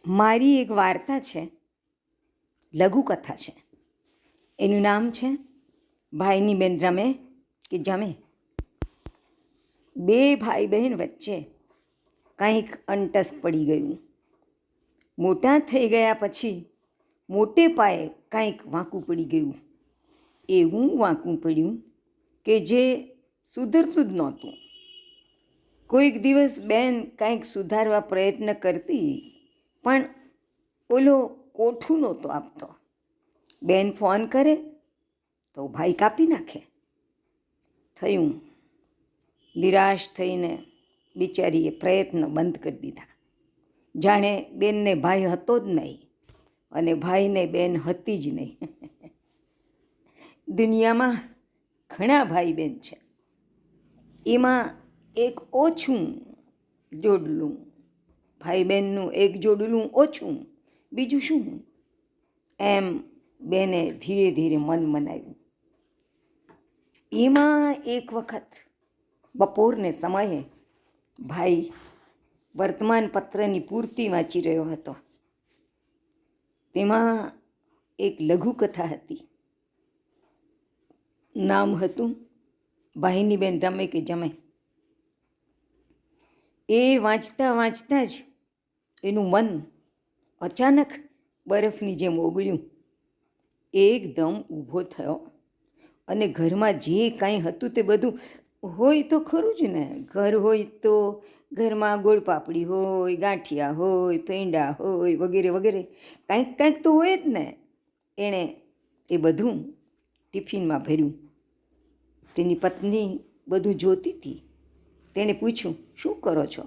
મારી એક વાર્તા છે, લઘુકથા છે. એનું નામ છે ભાઈની બેન રમે કે જમે. બે ભાઈ બહેન વચ્ચે કંઈક અંટસ પડી ગયું. મોટા થઈ ગયા પછી મોટે પાયે કંઈક વાંકું પડી ગયું. એવું વાંકું પડ્યું કે જે સુધરતું જ નહોતું. કોઈક દિવસ બેન કંઈક સુધારવા પ્રયત્ન કરતી, પણ ઓલો કોઠું નહોતો આપતો. બેન ફોન કરે તો ભાઈ કાપી નાખે. થયું, નિરાશ થઈને બિચારીએ પ્રયત્ન બંધ કરી દીધા. જાણે બેનને ભાઈ હતો જ નહીં અને ભાઈને બેન હતી જ નહીં. દુનિયામાં ઘણા ભાઈ બહેન છે, એમાં એક ઓછું જોડલું, ભાઈ બહેનનું એક જોડલું ઓછું, બીજું શું? એમ બેને ધીરે ધીરે મન મનાવ્યું. એમાં એક વખત બપોરને સમયે ભાઈ વર્તમાન પત્રની પૂર્તિ વાંચી રહ્યો હતો. તેમાં એક લઘુકથા હતી. નામ હતું ભાઈની બેન રમે કે જમે. એ વાંચતા વાંચતા જ એનું મન અચાનક બરફની જેમ ઓગળ્યું. એકદમ ઊભો થયો અને ઘરમાં જે કાંઈ હતું તે બધું હોય તો ખરું જ ને. ઘર હોય તો ઘરમાં ગોળ પાપડી હોય, ગાંઠિયા હોય, પેંડા હોય, વગેરે વગેરે કાંઈક કાંઈક તો હોય જ ને. એણે એ બધું ટિફિનમાં ભર્યું. તેની પત્ની બધું જોતી હતી. તેણે પૂછ્યું, શું કરો છો?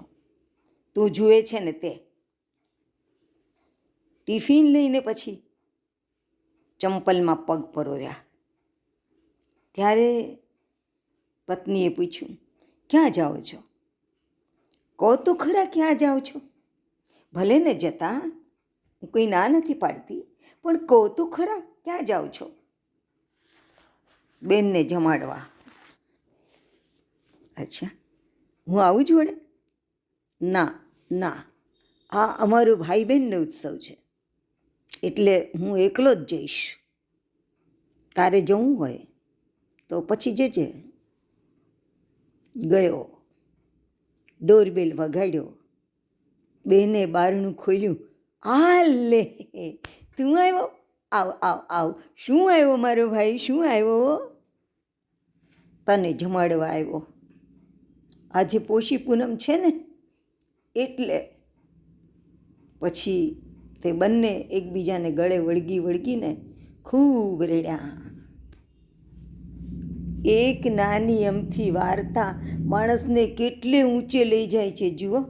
તું જુએ છે ને તે. ટિફિન લઈને પછી ચંપલમાં પગ પરોવ્યા. ત્યારે પત્નીએ પૂછ્યું, ક્યાં જાઓ છો? કહો તો ખરા ક્યાં જાઓ છો? ભલે ને જતા, હું કોઈ ના નથી પાડતી, પણ કહો તો ખરા ક્યાં જાઓ છો? બેનને જમાડવા. અચ્છા, હું આવું જોડે? ના ના, આ અમારો ભાઈ બહેનનો ઉત્સવ છે, એટલે હું એકલો જ જઈશ. તારે જવું હોય તો પછી જજે. ગયો. ડોરબેલ વગાડ્યો. બેને બારણું ખોલ્યું. આ લે, તું આવ્યો? આવ આવ આવ. શું આવ્યો મારો ભાઈ, શું આવ્યો? તને જમાડવા આવ્યો. આજે પોષી પૂનમ છે ને, એટલે. પછી તે બંને એકબીજાને ગળે વળગી વળગીને ખૂબ રડ્યા. એક નાની અમથી વાર્તા માણસને કેટલે ઊંચે લઈ જાય છે જુઓ.